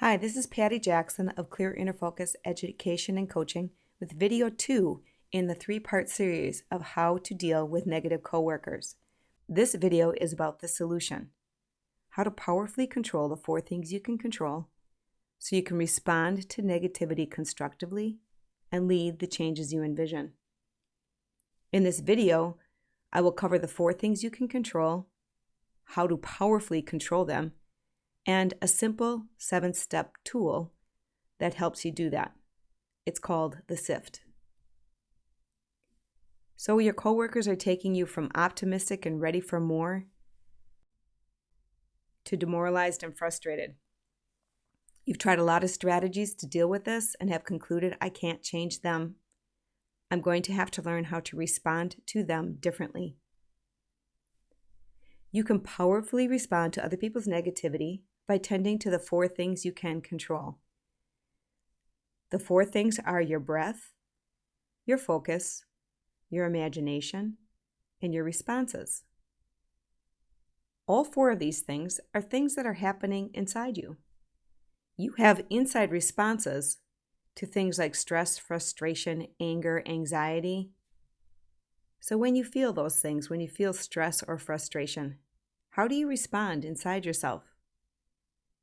Hi, this is Patty Jackson of Clear Inner Focus Education and Coaching with video 2 in the 3-part series of how to deal with negative coworkers. This video is about the solution, how to powerfully control the 4 things you can control so you can respond to negativity constructively and lead the changes you envision. In this video, I will cover the 4 things you can control, how to powerfully control them, and a simple 7-step tool that helps you do that. It's called the SIFT. So your coworkers are taking you from optimistic and ready for more to demoralized and frustrated. You've tried a lot of strategies to deal with this and have concluded, I can't change them. I'm going to have to learn how to respond to them differently. You can powerfully respond to other people's negativity by tending to the 4 things you can control. The 4 things are your breath, your focus, your imagination, and your responses. All 4 of these things are things that are happening inside you. You have inside responses to things like stress, frustration, anger, anxiety. So when you feel those things, when you feel stress or frustration, how do you respond inside yourself?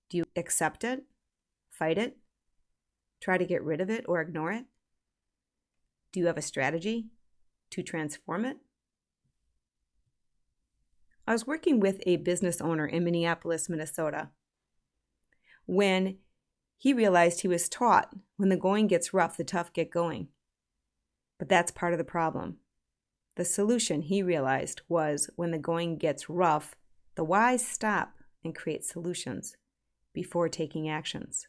Do you accept it, fight it, try to get rid of it or ignore it? Do you have a strategy to transform it? I was working with a business owner in Minneapolis, Minnesota, when he realized he was taught when the going gets rough, the tough get going. But that's part of the problem. The solution, he realized, was when the going gets rough, the wise stop and create solutions before taking actions.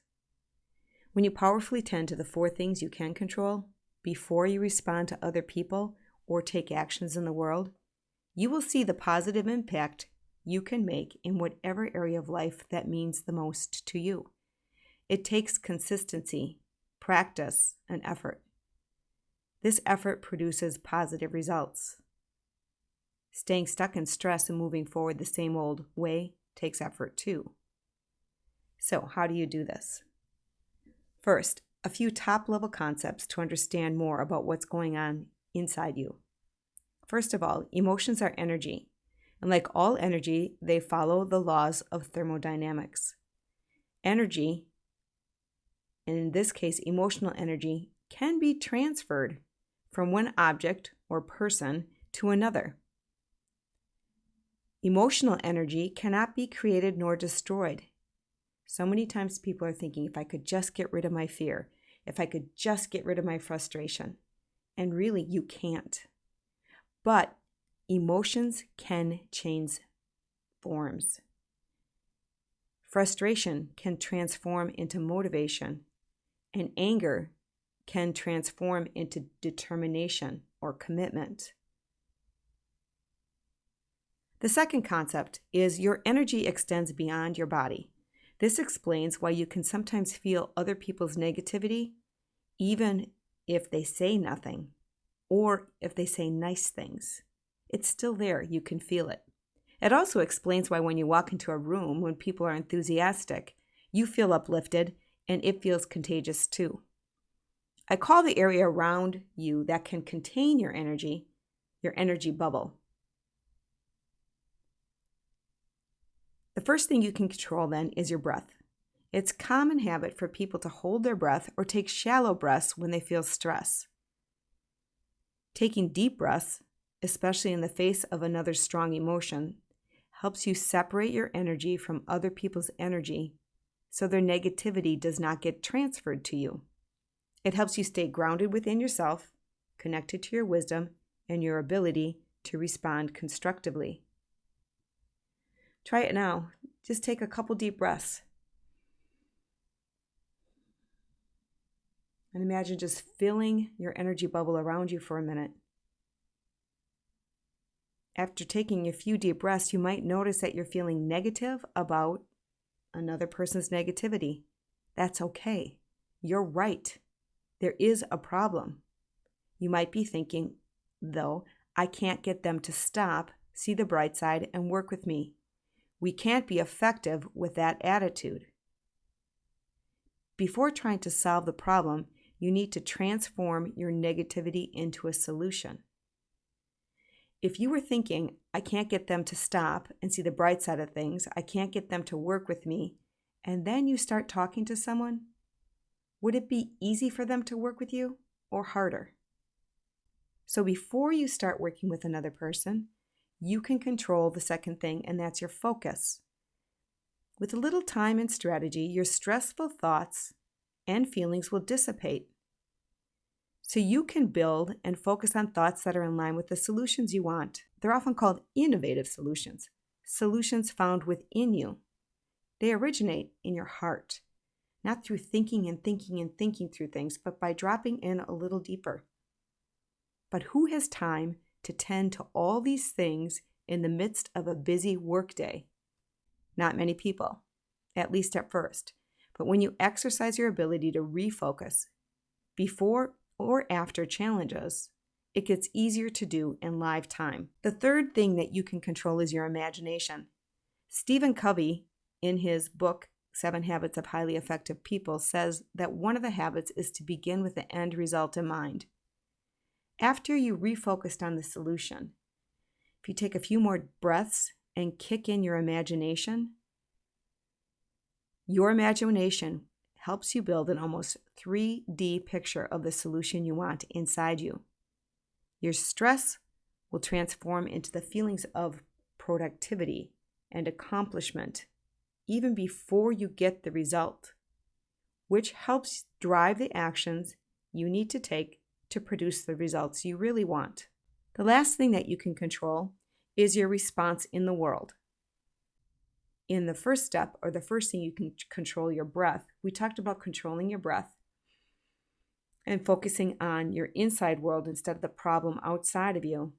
When you powerfully tend to the 4 things you can control before you respond to other people or take actions in the world, you will see the positive impact you can make in whatever area of life that means the most to you. It takes consistency, practice, and effort. This effort produces positive results. Staying stuck in stress and moving forward the same old way takes effort too. So, how do you do this? First, a few top-level concepts to understand more about what's going on inside you. First of all, emotions are energy, and like all energy, they follow the laws of thermodynamics. Energy, and in this case, emotional energy, can be transferred from one object or person to another. Emotional energy cannot be created nor destroyed. So many times people are thinking, if I could just get rid of my fear, if I could just get rid of my frustration. And really, you can't. But emotions can change forms. Frustration can transform into motivation, and anger can transform into determination or commitment. The second concept is your energy extends beyond your body. This explains why you can sometimes feel other people's negativity, even if they say nothing, or if they say nice things. It's still there. You can feel it. It also explains why when you walk into a room, when people are enthusiastic, you feel uplifted, and it feels contagious too. I call the area around you that can contain your energy bubble. The first thing you can control then is your breath. It's a common habit for people to hold their breath or take shallow breaths when they feel stress. Taking deep breaths, especially in the face of another strong emotion, helps you separate your energy from other people's energy so their negativity does not get transferred to you. It helps you stay grounded within yourself, connected to your wisdom and your ability to respond constructively. Try it now. Just take a couple deep breaths. And imagine just filling your energy bubble around you for a minute. After taking a few deep breaths, you might notice that you're feeling negative about another person's negativity. That's okay. You're right. There is a problem. You might be thinking, though, I can't get them to stop, see the bright side, and work with me. We can't be effective with that attitude. before trying to solve the problem, you need to transform your negativity into a solution. If you were thinking, I can't get them to stop and see the bright side of things, I can't get them to work with me, and then you start talking to someone, would it be easy for them to work with you or harder? So before you start working with another person, you can control the second thing, and that's your focus. With a little time and strategy, your stressful thoughts and feelings will dissipate. So you can build and focus on thoughts that are in line with the solutions you want. They're often called innovative solutions, solutions found within you. They originate in your heart, not through thinking and thinking and thinking through things, but by dropping in a little deeper. But who has time to tend to all these things in the midst of a busy workday? Not many people, at least at first. But when you exercise your ability to refocus before or after challenges, it gets easier to do in live time. The third thing that you can control is your imagination. Stephen Covey, in his book, 7 Habits of Highly Effective People, says that one of the habits is to begin with the end result in mind. After you refocused on the solution, if you take a few more breaths and kick in your imagination helps you build an almost 3D picture of the solution you want inside you. Your stress will transform into the feelings of productivity and accomplishment even before you get the result, which helps drive the actions you need to take to produce the results you really want. The last thing that you can control is your response in the world. In the first step, or the first thing, you can control your breath. We talked about controlling your breath and focusing on your inside world instead of the problem outside of you.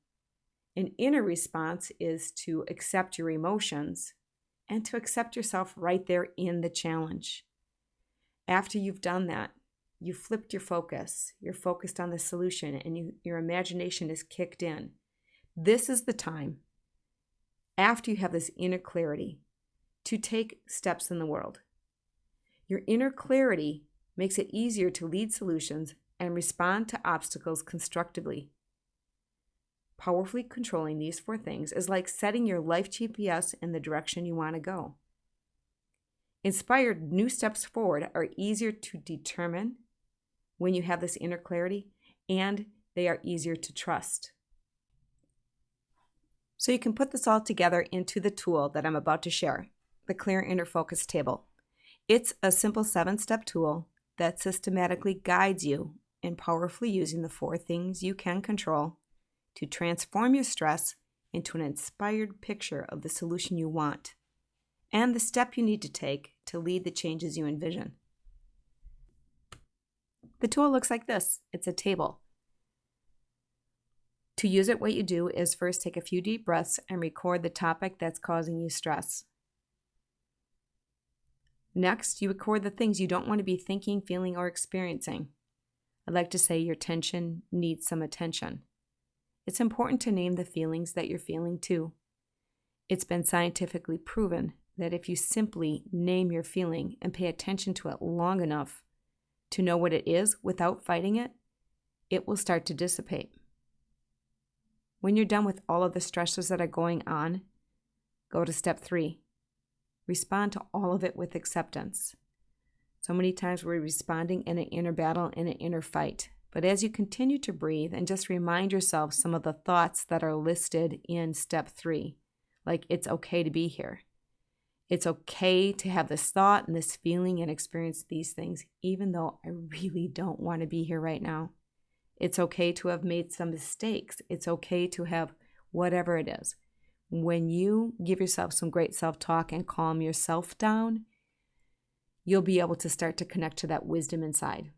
An inner response is to accept your emotions and to accept yourself right there in the challenge. After you've done that, you flipped your focus. You're focused on the solution, and your imagination is kicked in. This is the time, after you have this inner clarity, to take steps in the world. Your inner clarity makes it easier to lead solutions and respond to obstacles constructively. Powerfully controlling these 4 things is like setting your life GPS in the direction you want to go. Inspired new steps forward are easier to determine when you have this inner clarity, and they are easier to trust. So you can put this all together into the tool that I'm about to share, the Clear Inner Focus Table. It's a simple 7-step tool that systematically guides you in powerfully using the 4 things you can control to transform your stress into an inspired picture of the solution you want and the step you need to take to lead the changes you envision. The tool looks like this. It's a table. To use it, what you do is first take a few deep breaths and record the topic that's causing you stress. Next, you record the things you don't want to be thinking, feeling, or experiencing. I like to say your tension needs some attention. It's important to name the feelings that you're feeling too. It's been scientifically proven that if you simply name your feeling and pay attention to it long enough to know what it is without fighting it, it will start to dissipate. When you're done with all of the stresses that are going on, go to step 3. Respond to all of it with acceptance. So many times we're responding in an inner battle, in an inner fight. But as you continue to breathe and just remind yourself some of the thoughts that are listed in step 3, like it's okay to be here. It's okay to have this thought and this feeling and experience these things, even though I really don't want to be here right now. It's okay to have made some mistakes. It's okay to have whatever it is. When you give yourself some great self-talk and calm yourself down, you'll be able to start to connect to that wisdom inside.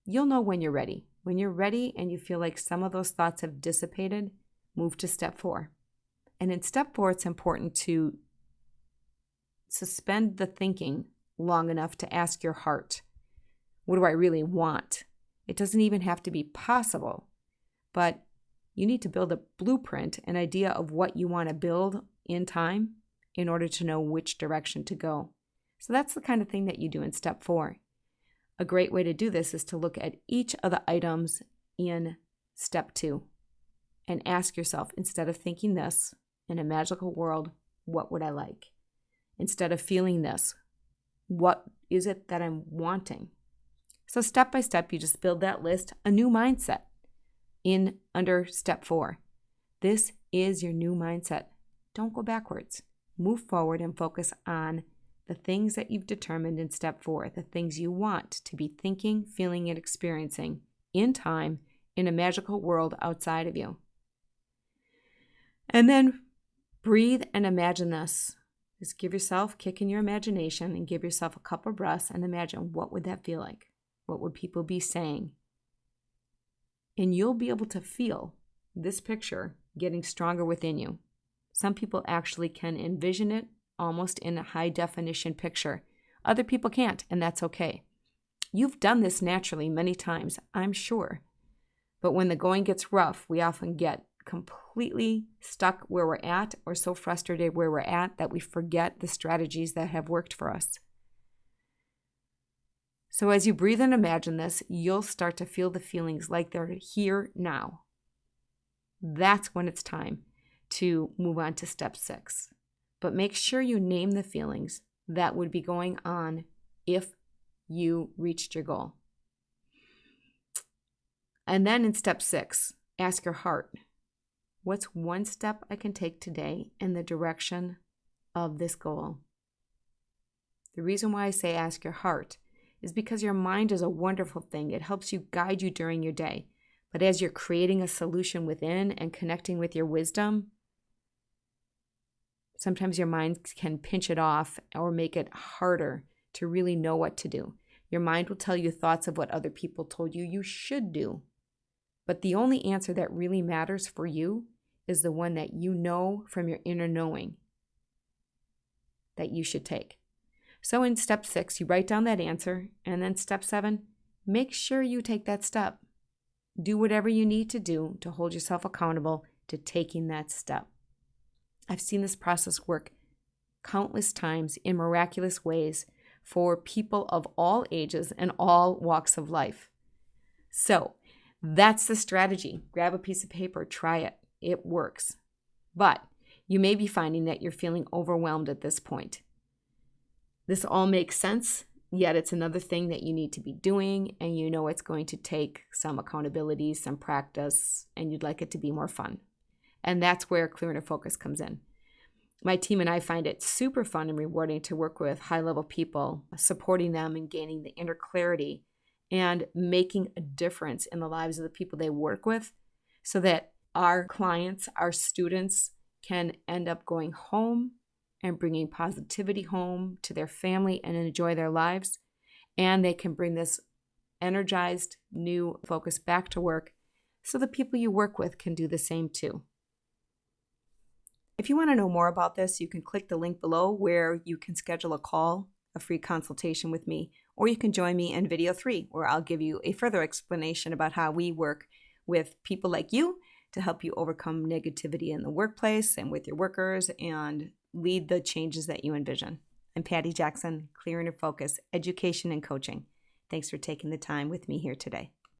You'll know when you're ready. When you're ready and you feel like some of those thoughts have dissipated, move to step 4. And in step 4, it's important to suspend the thinking long enough to ask your heart, what do I really want? It doesn't even have to be possible, but you need to build a blueprint, an idea of what you want to build in time in order to know which direction to go. So that's the kind of thing that you do in step 4. A great way to do this is to look at each of the items in step 2 and ask yourself, instead of thinking this, in a magical world, what would I like? Instead of feeling this, what is it that I'm wanting? So step by step, you just build that list, a new mindset under step 4. This is your new mindset. Don't go backwards. Move forward and focus on the things that you've determined in step 4, the things you want to be thinking, feeling, and experiencing in time in a magical world outside of you. And then breathe and imagine this. Just give yourself a kick in your imagination and give yourself a couple of breaths and imagine, what would that feel like? What would people be saying? And you'll be able to feel this picture getting stronger within you. Some people actually can envision it almost in a high definition picture. Other people can't, and that's okay. You've done this naturally many times, I'm sure. But when the going gets rough, we often get completely stuck where we're at or so frustrated where we're at that we forget the strategies that have worked for us. So as you breathe and imagine this, you'll start to feel the feelings like they're here now. That's when it's time to move on to step 6. But make sure you name the feelings that would be going on if you reached your goal. And then in step 6, ask your heart, what's one step I can take today in the direction of this goal? The reason why I say ask your heart is because your mind is a wonderful thing. It helps you guide you during your day. But as you're creating a solution within and connecting with your wisdom, sometimes your mind can pinch it off or make it harder to really know what to do. Your mind will tell you thoughts of what other people told you should do. But the only answer that really matters for you is the one that you know from your inner knowing that you should take. So in step 6, you write down that answer. And then step 7, make sure you take that step. Do whatever you need to do to hold yourself accountable to taking that step. I've seen this process work countless times in miraculous ways for people of all ages and all walks of life. So that's the strategy. Grab a piece of paper, try it. It works. But you may be finding that you're feeling overwhelmed at this point. This all makes sense, yet it's another thing that you need to be doing, and you know it's going to take some accountability, some practice, and you'd like it to be more fun. And that's where Clear Inner Focus comes in. My team and I find it super fun and rewarding to work with high-level people, supporting them and gaining the inner clarity and making a difference in the lives of the people they work with so that our clients, our students can end up going home and bringing positivity home to their family and enjoy their lives. And they can bring this energized new focus back to work so the people you work with can do the same too. If you want to know more about this, you can click the link below where you can schedule a call, a free consultation with me, or you can join me in video 3 where I'll give you a further explanation about how we work with people like you to help you overcome negativity in the workplace and with your workers and lead the changes that you envision. I'm Patty Jackson, Clear Inner Focus, Education and Coaching. Thanks for taking the time with me here today.